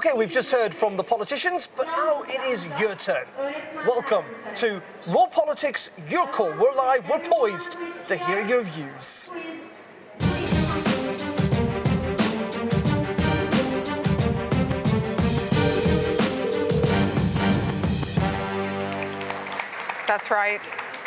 OK, we've just heard from the politicians, but now it is your turn. Welcome to Raw Politics, Your Call. We're live, we're poised to hear your views. That's right.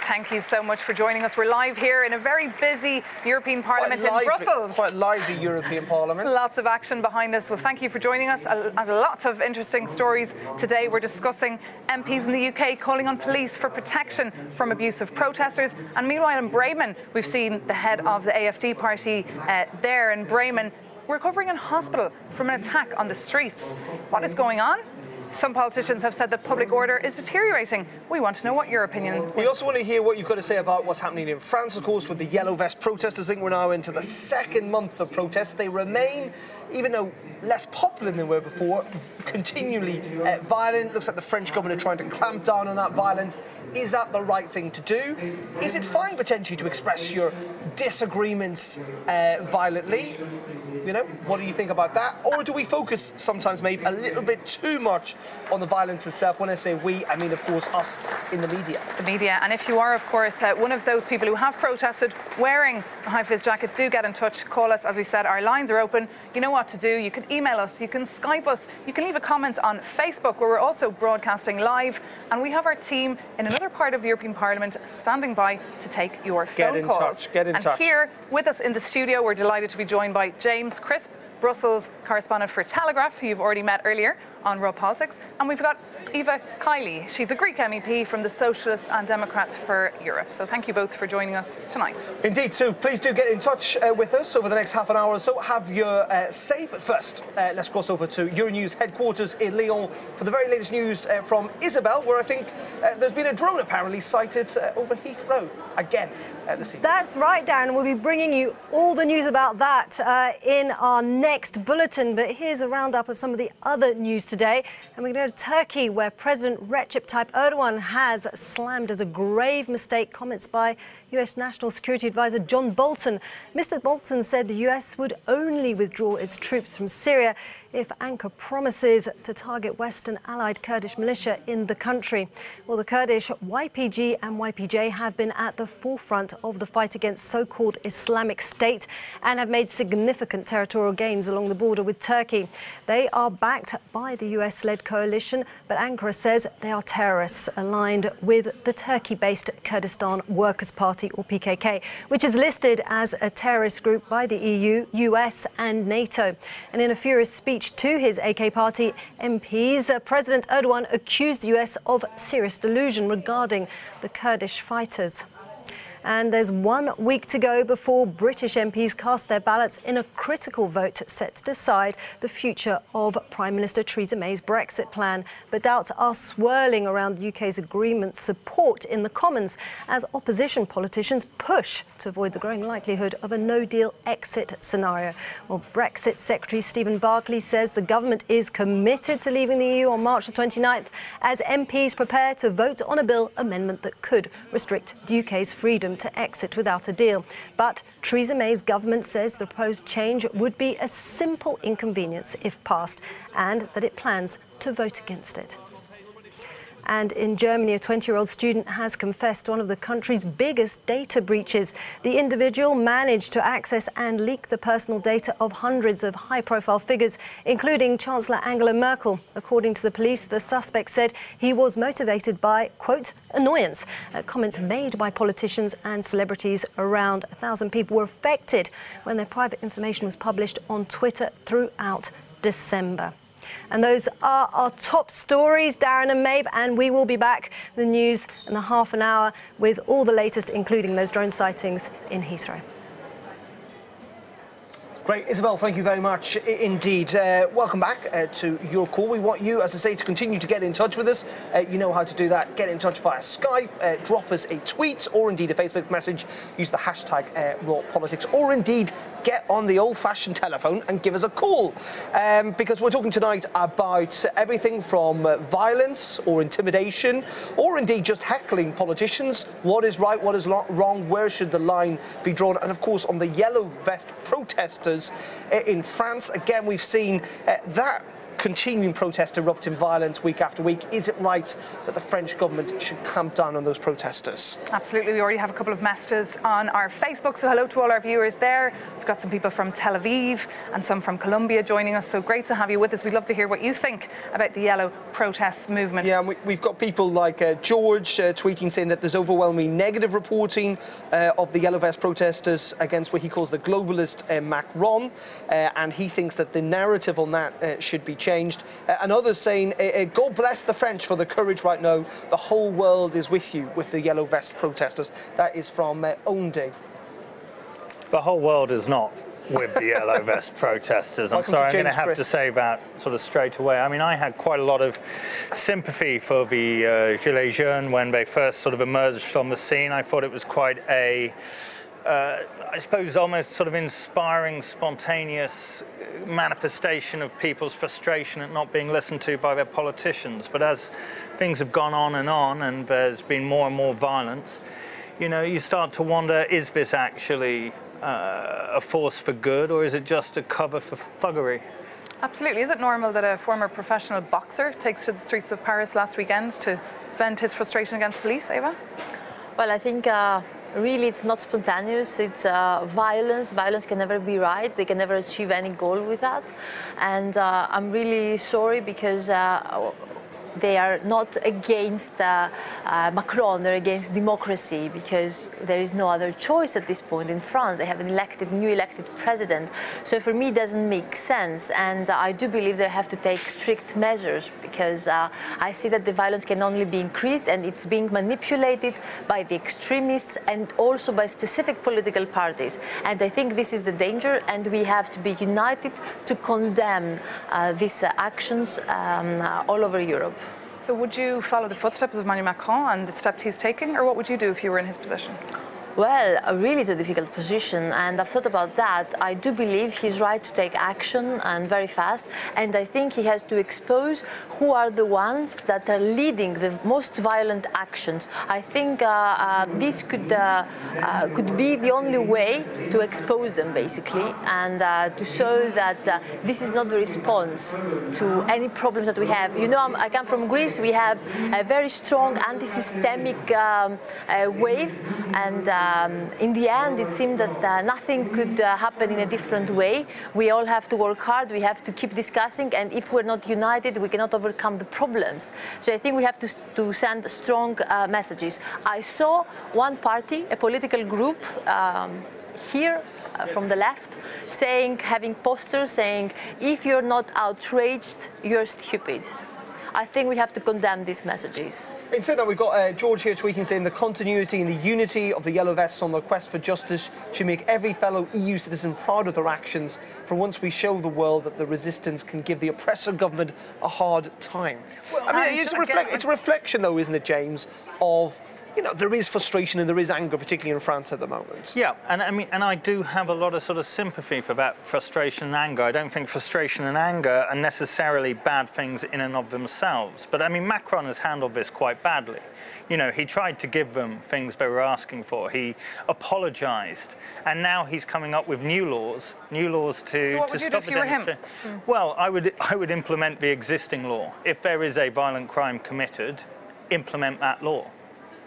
Thank you so much for joining us. We're live here in a very busy European Parliament in Brussels. Quite lively European Parliament. Lots of action behind us. Well, thank you for joining us. As lots of interesting stories today. We're discussing MPs in the UK calling on police for protection from abusive protesters. And meanwhile in Bremen, we've seen the head of the AfD party there in Bremen recovering in hospital from an attack on the streets. What is going on? Some politicians have said that public order is deteriorating. We want to know what your opinion is. We also want to hear what you've got to say about what's happening in France, of course, with the yellow vest protesters. I think we're now into the second month of protests. They remain, even though less popular than they were before, continually violent. Looks like the French government are trying to clamp down on that violence. Is that the right thing to do? Is it fine potentially to express your disagreements violently? You know, what do you think about that? Or do we focus sometimes maybe a little bit too much on the violence itself? When I say we, I mean, of course, us in the media. The media. And if you are, of course, one of those people who have protested wearing a high-vis jacket, do get in touch. Call us. As we said, our lines are open. You know what to do. You can email us. You can Skype us. You can leave a comment on Facebook, where we're also broadcasting live. And we have our team in another part of the European Parliament standing by to take your phone calls. Get in touch. And here with us in the studio, we're delighted to be joined by James Crisp, Brussels correspondent for Telegraph, who you've already met earlier on Raw Politics. And we've got Eva Kaili. She's a Greek MEP from the Socialists and Democrats for Europe. So thank you both for joining us tonight. Indeed, Sue. Please do get in touch with us over the next half an hour or so. Have your say. But first, let's cross over to Euronews headquarters in Lyon for the very latest news from Isabel, where I think there's been a drone apparently sighted over Heathrow again this evening. That's right, Darren. We'll be bringing you all the news about that in our next bulletin. But here's a roundup of some of the other news today. And we're going to go to Turkey, where President Recep Tayyip Erdogan has slammed as a grave mistake comments by US National Security Advisor John Bolton. Mr. Bolton said the US would only withdraw its troops from Syria if Ankara promises to target Western allied Kurdish militia in the country. Well, the Kurdish YPG and YPJ have been at the forefront of the fight against so-called Islamic State and have made significant territorial gains along the border with Turkey. They are backed by the US-led coalition, but Ankara says they are terrorists aligned with the Turkey-based Kurdistan Workers' Party, or PKK, which is listed as a terrorist group by the EU, US and NATO. And in a furious speech to his AK party MPs, President Erdogan accused the US of serious delusion regarding the Kurdish fighters. And there's 1 week to go before British MPs cast their ballots in a critical vote set to decide the future of Prime Minister Theresa May's Brexit plan. But doubts are swirling around the UK's agreement support in the Commons as opposition politicians push to avoid the growing likelihood of a no-deal exit scenario. Well, Brexit Secretary Stephen Barclay says the government is committed to leaving the EU on March the 29th as MPs prepare to vote on a bill amendment that could restrict the UK's freedom to exit without a deal. But Theresa May's government says the proposed change would be a simple inconvenience if passed, and that it plans to vote against it. And in Germany, a 20-year-old student has confessed to one of the country's biggest data breaches. The individual managed to access and leak the personal data of hundreds of high-profile figures, including Chancellor Angela Merkel. According to the police, the suspect said he was motivated by, quote, annoyance. Comments made by politicians and celebrities. Around 1,000 people were affected when their private information was published on Twitter throughout December. And those are our top stories, Darren and Maeve, and we will be back the news in a half an hour with all the latest, including those drone sightings in Heathrow. Great, Isabel, thank you very much indeed. Welcome back to Your Call. We want you, as I say, to continue to get in touch with us. You know how to do that. Get in touch via Skype, drop us a tweet or indeed a Facebook message. Use the hashtag #RawPolitics, or indeed get on the old-fashioned telephone and give us a call. Because we're talking tonight about everything from violence or intimidation or indeed just heckling politicians. What is right, what is wrong, where should the line be drawn? And of course, on the yellow vest protesters in France, again, we've seen that continuing protests erupt in violence week after week. Is it right that the French government should clamp down on those protesters? Absolutely. We already have a couple of messages on our Facebook, so hello to all our viewers there. We've got some people from Tel Aviv and some from Colombia joining us, so great to have you with us. We'd love to hear what you think about the yellow protest movement. Yeah, and we've got people like George tweeting saying that there's overwhelming negative reporting of the yellow vest protesters against what he calls the globalist Macron, and he thinks that the narrative on that should be changed. And others saying, God bless the French for the courage right now. The whole world is with you with the yellow vest protesters. That is from Onde. The whole world is not with the yellow vest protesters. I'm sorry, I'm going to have to say that sort of straight away. I mean, I had quite a lot of sympathy for the Gilets jaunes when they first sort of emerged on the scene. I thought it was quite a I suppose almost sort of inspiring, spontaneous manifestation of people's frustration at not being listened to by their politicians. But as things have gone on and there's been more and more violence, you know, you start to wonder, is this actually a force for good, or is it just a cover for thuggery? Absolutely. Is it normal that a former professional boxer takes to the streets of Paris last weekend to vent his frustration against police, Eva? Well, I think really it's not spontaneous. It's violence. Violence can never be right. They can never achieve any goal with that. And I'm really sorry because they are not against Macron, they're against democracy, because there is no other choice at this point in France. They have an new elected president. So for me, it doesn't make sense. And I do believe they have to take strict measures, because I see that the violence can only be increased, and it's being manipulated by the extremists and also by specific political parties. And I think this is the danger, and we have to be united to condemn these actions all over Europe. So would you follow the footsteps of Emmanuel Macron and the steps he's taking, or what would you do if you were in his position? Well, really it's a difficult position, and I've thought about that. I do believe he's right to take action, and very fast, and I think he has to expose who are the ones that are leading the most violent actions. I think this could be the only way to expose them, basically, and to show that this is not the response to any problems that we have. You know, I come from Greece. We have a very strong anti-systemic wave, and in the end, it seemed that nothing could happen in a different way. We all have to work hard. We have to keep discussing. And if we're not united, we cannot overcome the problems. So I think we have to send strong messages. I saw one party, a political group here from the left, having posters saying, if you're not outraged, you're stupid. I think we have to condemn these messages. Instead, we've got George here tweeting saying the continuity and the unity of the yellow vests on the quest for justice should make every fellow EU citizen proud of their actions. For once, we show the world that the resistance can give the oppressor government a hard time. Well, I mean, it's a reflection, though, isn't it, James, of, you know, there is frustration and there is anger, particularly in France at the moment. Yeah, and I mean, and I do have a lot of sort of sympathy for that frustration and anger. I don't think frustration and anger are necessarily bad things in and of themselves. But I mean, Macron has handled this quite badly. You know, he tried to give them things they were asking for. He apologised, and now he's coming up with new laws to stop the demonstration. Well, I would implement the existing law. If there is a violent crime committed, implement that law.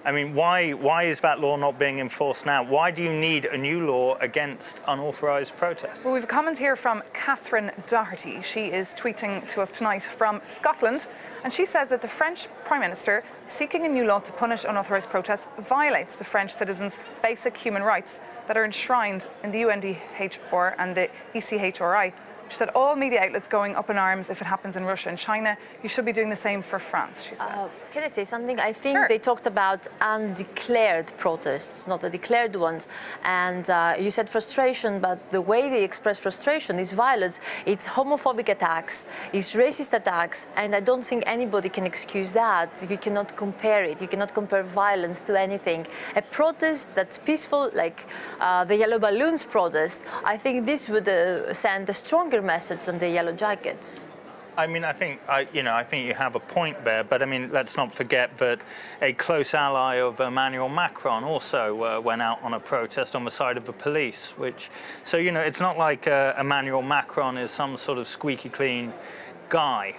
I mean, why is that law not being enforced now? Why do you need a new law against unauthorised protests? Well, we have a comment here from Catherine Doherty. She is tweeting to us tonight from Scotland, and she says that the French Prime Minister seeking a new law to punish unauthorised protests violates the French citizens' basic human rights that are enshrined in the UNDHR and the ECHRI. She said all media outlets going up in arms if it happens in Russia and China. You should be doing the same for France, she says. Can I say something? I think they talked about undeclared protests, not the declared ones. And you said frustration, but the way they express frustration is violence. It's homophobic attacks, it's racist attacks, and I don't think anybody can excuse that. You cannot compare it. You cannot compare violence to anything. A protest that's peaceful, like the Yellow Balloons protest, I think this would send a stronger message than the yellow jackets. I mean, I think you have a point there, but I mean, let's not forget that a close ally of Emmanuel Macron also went out on a protest on the side of the police, so, you know, it's not like Emmanuel Macron is some sort of squeaky clean guy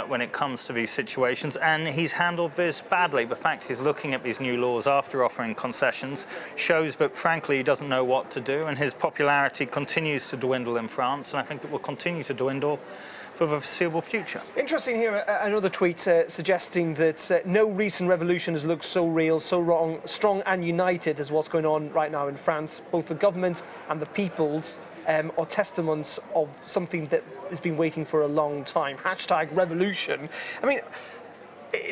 when it comes to these situations, and he's handled this badly. The fact he's looking at these new laws after offering concessions shows that, frankly, he doesn't know what to do, and his popularity continues to dwindle in France, and I think it will continue to dwindle for the foreseeable future. Interesting here, another tweet suggesting that no recent revolution has looked so real, so strong and united as what's going on right now in France. Both the government and the peoples are testaments of something that has been waiting for a long time. Hashtag revolution. I mean,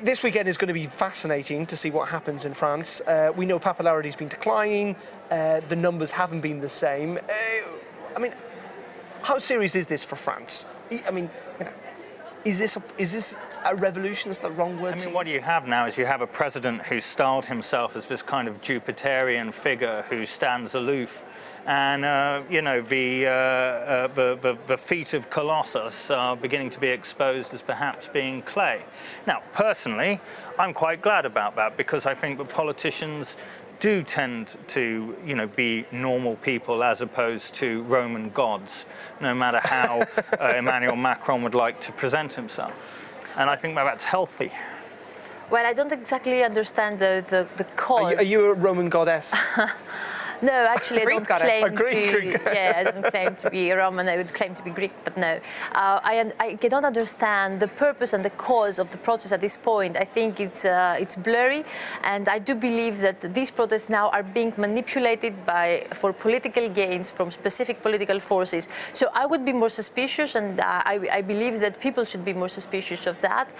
this weekend is going to be fascinating to see what happens in France. We know popularity has been declining. The numbers haven't been the same. I mean, how serious is this for France? I mean, you know, is this a revolution? Is the wrong word? I mean, what you have now is you have a president who styled himself as this kind of Jupiterian figure who stands aloof, and you know, the feet of Colossus are beginning to be exposed as perhaps being clay. Now, personally, I'm quite glad about that, because I think that politicians do tend to, you know, be normal people as opposed to Roman gods, no matter how Emmanuel Macron would like to present himself. And I think that's healthy. Well, I don't exactly understand the cause. Are you a Roman goddess? No, actually, I don't claim Greek. Yeah, I don't claim to be Roman. I would claim to be Greek, but no. I cannot understand the purpose and the cause of the protest at this point. I think it's blurry, and I do believe that these protests now are being manipulated for political gains from specific political forces. So I would be more suspicious, and I believe that people should be more suspicious of that,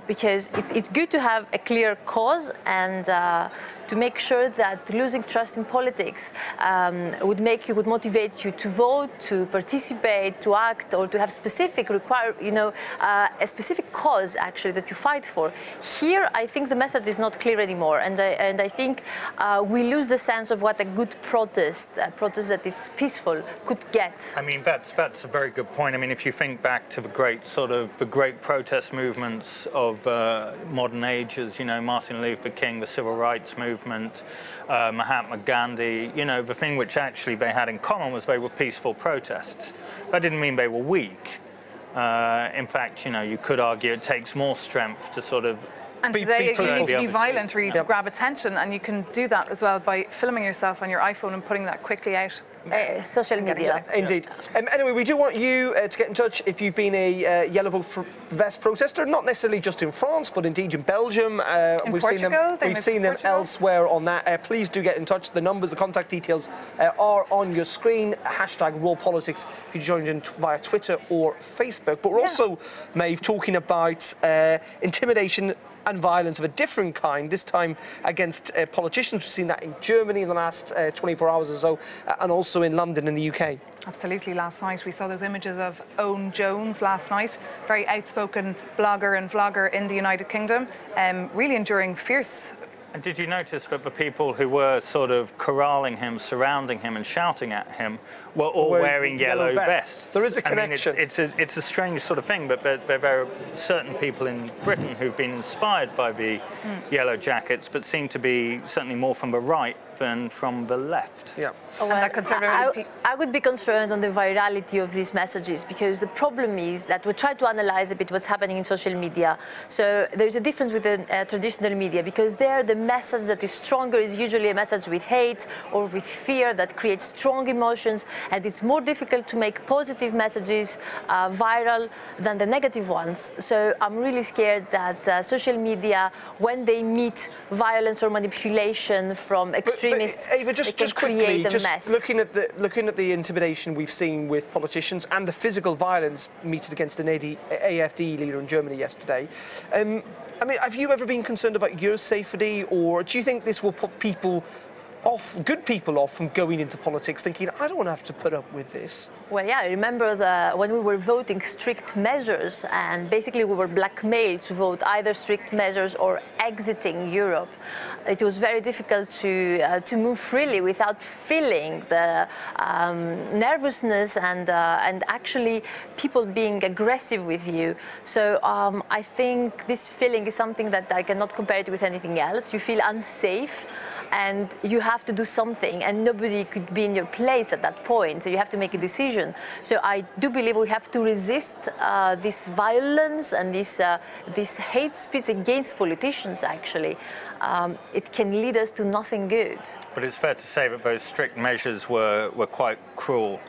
because it's good to have a clear cause and to make sure that losing trust in politics would motivate you to vote, to participate, to act, or to have specific a specific cause actually that you fight for. Here, I think the message is not clear anymore, and I think we lose the sense of what a good protest, a protest that it's peaceful, could get. I mean, that's a very good point. I mean, if you think back to the great protest movements of modern ages, you know, Martin Luther King, the Civil Rights Movement, Mahatma Gandhi, you know, the thing which actually they had in common was they were peaceful protests. That didn't mean they were weak. In fact, you know, you could argue it takes more strength to sort of... And today you need to be violent really to grab attention, and you can do that as well by filming yourself on your iPhone and putting that quickly out. Social media. Indeed. Anyway, we do want you to get in touch if you've been a yellow vest protester, not necessarily just in France, but indeed in Belgium. We've seen them elsewhere on that. Please do get in touch. The numbers, the contact details are on your screen. Hashtag Raw Politics if you joined in via Twitter or Facebook. But we're also, Maeve, talking about intimidation and violence of a different kind, this time against politicians. We've seen that in Germany in the last 24 hours or so, and also in London in the UK. Absolutely. Last night we saw those images of Owen Jones last night, very outspoken blogger and vlogger in the United Kingdom, really enduring fierce... And did you notice that the people who were sort of corralling him, surrounding him and shouting at him were all wearing yellow vests? There is a connection. I mean, it's a strange sort of thing, but there are certain people in Britain who've been inspired by the yellow jackets, but seem to be certainly more from the right than from the left. Yeah. Well, I would be concerned on the virality of these messages, because the problem is that we try to analyze a bit what's happening in social media. So there's a difference with the traditional media, because there the message that is stronger is usually a message with hate or with fear that creates strong emotions, and it's more difficult to make positive messages viral than the negative ones. So I'm really scared that social media, when they meet violence or manipulation from extremists, Ava, just quickly, just looking at the intimidation we've seen with politicians and the physical violence meted against an AfD leader in Germany yesterday. I mean, have you ever been concerned about your safety, or do you think this will put people off, good people off, from going into politics thinking, I don't want to have to put up with this? Well, yeah, I remember when we were voting strict measures, and basically we were blackmailed to vote either strict measures or exiting Europe. It was very difficult to move freely without feeling the nervousness and actually people being aggressive with you. So I think this feeling is something that I cannot compare it with anything else. You feel unsafe, and you have have to do something, and nobody could be in your place at that point. So you have to make a decision. So I do believe we have to resist this violence and this hate speech against politicians, actually. It can lead us to nothing good. But it's fair to say that those strict measures were quite cruel,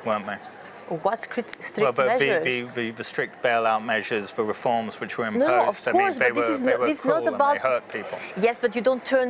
weren't they? What strict measures? The strict bailout measures, the reforms which were imposed. No, of course, I mean, they were cruel not about. And they hurt people. Yes, but you don't turn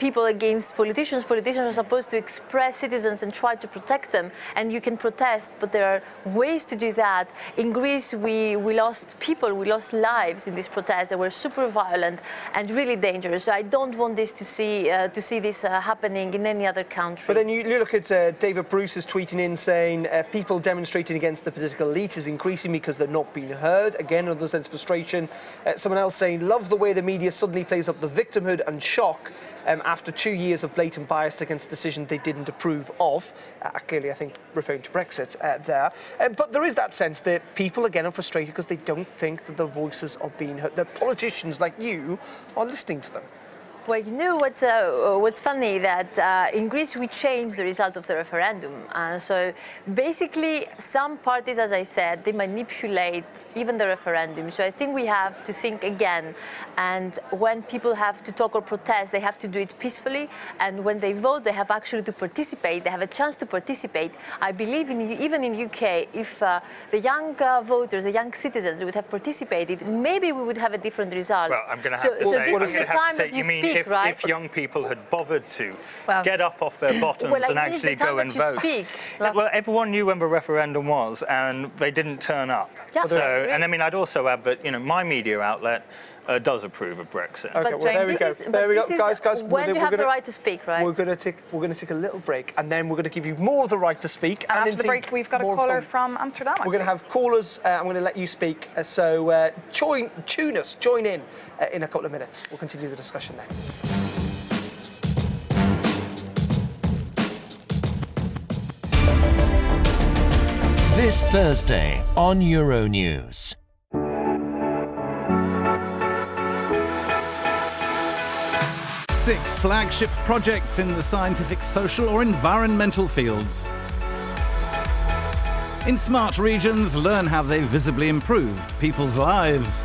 people against politicians. Politicians are supposed to express citizens and try to protect them, and you can protest, but there are ways to do that. In Greece, we lost people, we lost lives in these protests. They were super violent and really dangerous. So I don't want this to see this happening in any other country. But then you look at David Bruce is tweeting in saying people demonstrating against the political elite is increasing because they're not being heard. Again, another sense of frustration. Someone else saying, love the way the media suddenly plays up the victimhood and shock after 2 years of blatant bias against a decision they didn't approve of. Clearly, I think, referring to Brexit there. But there is that sense that people, again, are frustrated because they don't think that their voices are being heard, that politicians like you are listening to them. Well, you know what's funny, that in Greece we changed the result of the referendum. So basically some parties, as I said, they manipulate even the referendum. So I think we have to think again. And when people have to talk or protest, they have to do it peacefully. And when they vote, they have actually to participate. They have a chance to participate. I believe even in UK, if the young voters, the young citizens would have participated, maybe we would have a different result. Well, I'm going to have to say, so this is the time that you speak. If young people had bothered to get up off their bottoms and actually go and vote. Well, everyone knew when the referendum was, and they didn't turn up. Yeah, so, and I mean, I'd also add that, you know, my media outlet does approve of Brexit. Okay, well, there we go. There we go, guys. When you have the right to speak, right? We're going to take a little break, and then we're going to give you more of the right to speak. And after the break, we've got a caller from Amsterdam. We're going to have callers. I'm going to let you speak. So join in a couple of minutes. We'll continue the discussion then. This Thursday on Euronews. Six flagship projects in the scientific, social or environmental fields. In smart regions, learn how they visibly improved people's lives.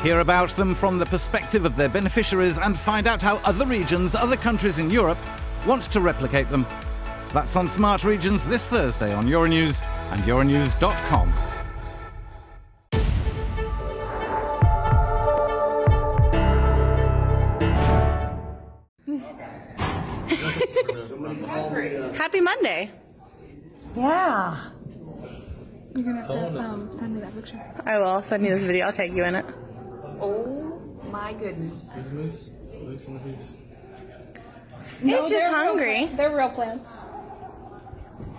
Hear about them from the perspective of their beneficiaries and find out how other regions, other countries in Europe want to replicate them. That's on Smart Regions this Thursday on Euronews and Euronews.com. Happy Monday. Yeah. You're gonna have to send me that picture. I will. I'll send you this video. I'll tag you in it. Oh my goodness. There's a moose. Moose in the goose. It's just hungry. They're real plants.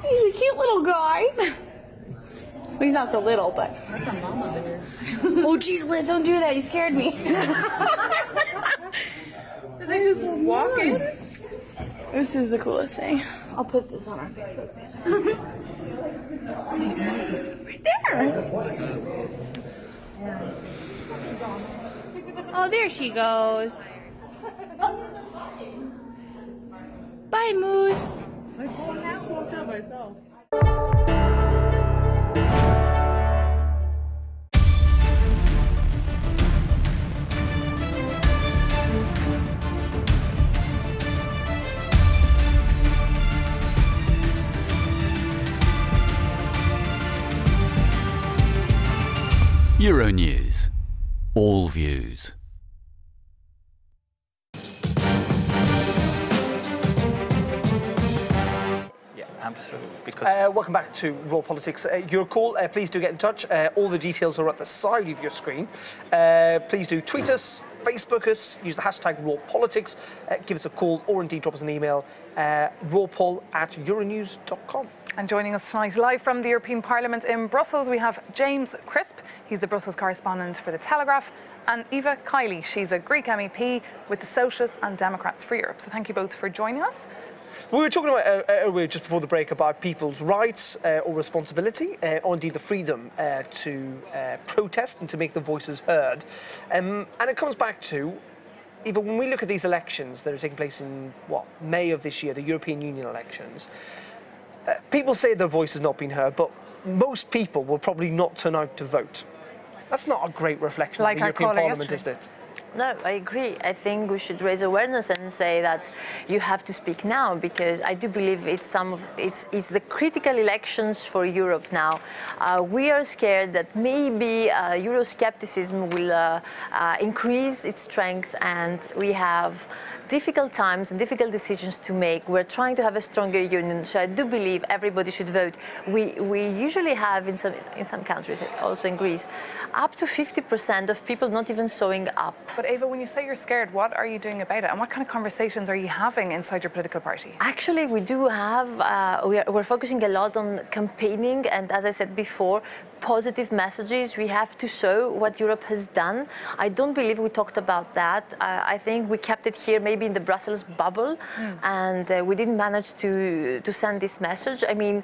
He's a cute little guy. Well, he's not so little, but. That's a mama bear. Oh, jeez, Liz, don't do that. You scared me. Did they just walk in? This is the coolest thing. I'll put this on our Facebook page. Wait, where is it? Right there. Oh, there she goes. Bye, Moose. My whole ass walked out myself. Euronews. All views. Absolutely. Because welcome back to Raw Politics. Your call, please do get in touch. All the details are at the side of your screen. Please do tweet us, Facebook us, use the hashtag #RawPolitics, give us a call or indeed drop us an email, rawpoll@euronews.com. And joining us tonight live from the European Parliament in Brussels, we have James Crisp. He's the Brussels correspondent for The Telegraph. And Eva Kiley, she's a Greek MEP with the Socialists and Democrats for Europe. So thank you both for joining us. We were talking about earlier, just before the break, about people's rights or responsibility, or indeed the freedom to protest and to make their voices heard. And it comes back to Eva, when we look at these elections that are taking place in, May of this year, the European Union elections, people say their voice has not been heard, but most people will probably not turn out to vote. That's not a great reflection of the European Parliament, is it? No, I agree. I think we should raise awareness and say that you have to speak now, because I do believe it's the critical elections for Europe now. We are scared that maybe Euroscepticism will increase its strength, and we have difficult times and difficult decisions to make. We're trying to have a stronger union, so I do believe everybody should vote. We usually have in some countries, also in Greece, up to 50% of people not even showing up. But Eva, when you say you're scared, what are you doing about it? And what kind of conversations are you having inside your political party? Actually, we do have, we're focusing a lot on campaigning, and as I said before, positive messages. We have to show what Europe has done. I don't believe we talked about that. I think we kept it here maybe in the Brussels bubble, and we didn't manage to send this message. I mean,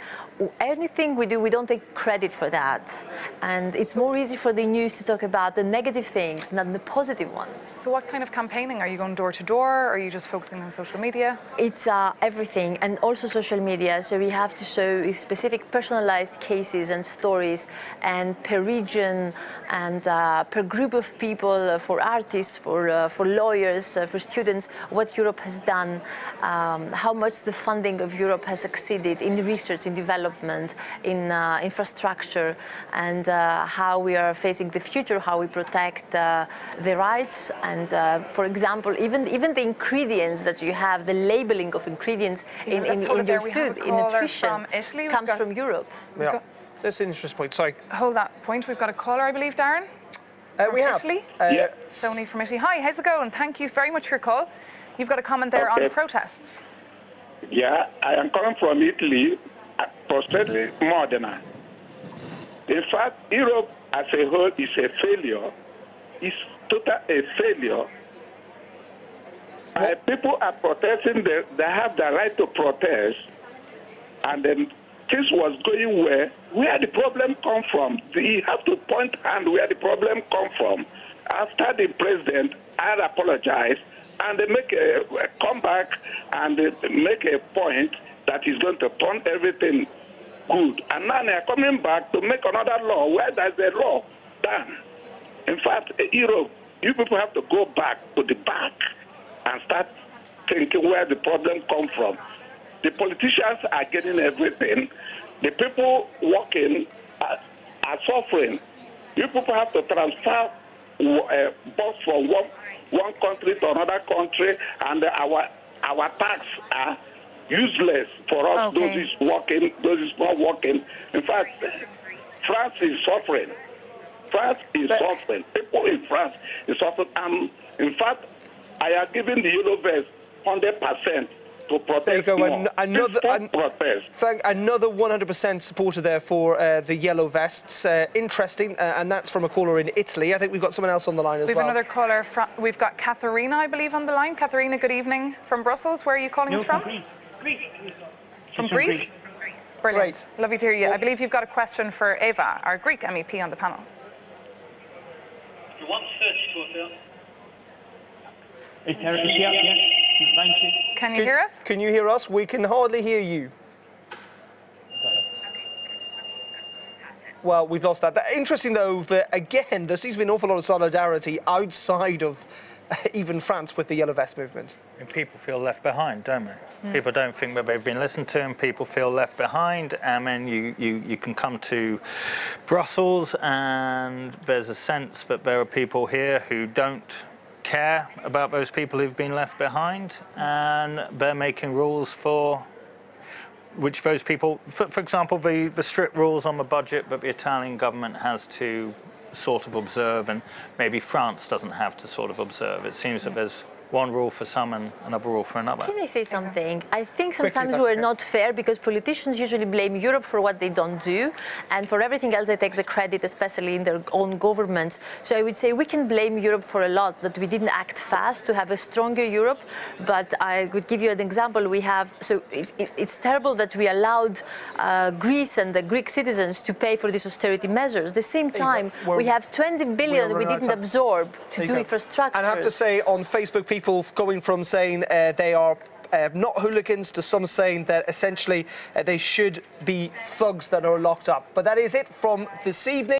anything we do, we don't take credit for that. And it's more easy for the news to talk about the negative things than the positive ones. So what kind of campaigning? Are you going door to door? Or are you just focusing on social media? It's everything, and also social media. So we have to show specific personalized cases and stories, and per region and per group of people, for artists, for lawyers, for students, what Europe has done, how much the funding of Europe has succeeded in research, in development, in infrastructure, and how we are facing the future, how we protect the rights, and for example, even the ingredients that you have, the labeling of ingredients in your food, in nutrition, comes from Europe. Yeah. That's an interesting point. Sorry. Hold that point. We've got a caller, I believe, Darren. We have. Italy? Yeah. Sony from Italy. Hi, how's it going? Thank you very much for your call. You've got a comment there on the protests. Yeah, I am coming from Italy, precisely Modena. In fact, Europe as a whole is a failure. It's total a failure. People are protesting. They have the right to protest, and then this was going where the problem come from. You have to point out where the problem come from. After the president had apologized, and they make a comeback, and they make a point that he's going to turn everything good. And now they're coming back to make another law where there's a law done. In fact, Europe, you people have to go back to the back and start thinking where the problem come from. The politicians are getting everything. The people working are suffering. You people have to transfer both from one country to another country, and our tax are useless for us. Okay. Those is working, those is not working. In fact, France is suffering. France is suffering. People in France is suffering. In fact, I am giving the yellow vest 100%. To protest. There you go. Another 100% supporter there for the yellow vests. Interesting, and that's from a caller in Italy. I think we've got someone else on the line as well. We have another caller. We've got Katharina, I believe, on the line. Katharina, good evening from Brussels. Where are you calling us from? Greece. From Greece? Brilliant. Great. Lovely to hear you. I believe you've got a question for Eva, our Greek MEP on the panel. Can you hear us? Can you hear us? We can hardly hear you. Well, we've lost that. Interesting, though, that, again, there seems to be an awful lot of solidarity outside of even France with the Yellow Vest movement. And people feel left behind, don't they? People don't think that they've been listened to, and people feel left behind. And then you can come to Brussels, and there's a sense that there are people here who don't care about those people who've been left behind, and they're making rules for which those people, for example, the strict rules on the budget that the Italian government has to sort of observe, and maybe France doesn't have to sort of observe. It seems that there's one rule for some and another rule for another. Can I say something? I think sometimes we're not fair because politicians usually blame Europe for what they don't do, and for everything else they take the credit, especially in their own governments. So I would say we can blame Europe for a lot, that we didn't act fast to have a stronger Europe. But I could give you an example. It's terrible that we allowed Greece and the Greek citizens to pay for these austerity measures. At the same time, we have 20 billion we didn't absorb to do infrastructure. And I have to say, on Facebook, people going from saying they are not hooligans to some saying that essentially they should be thugs that are locked up. But that is it from this evening.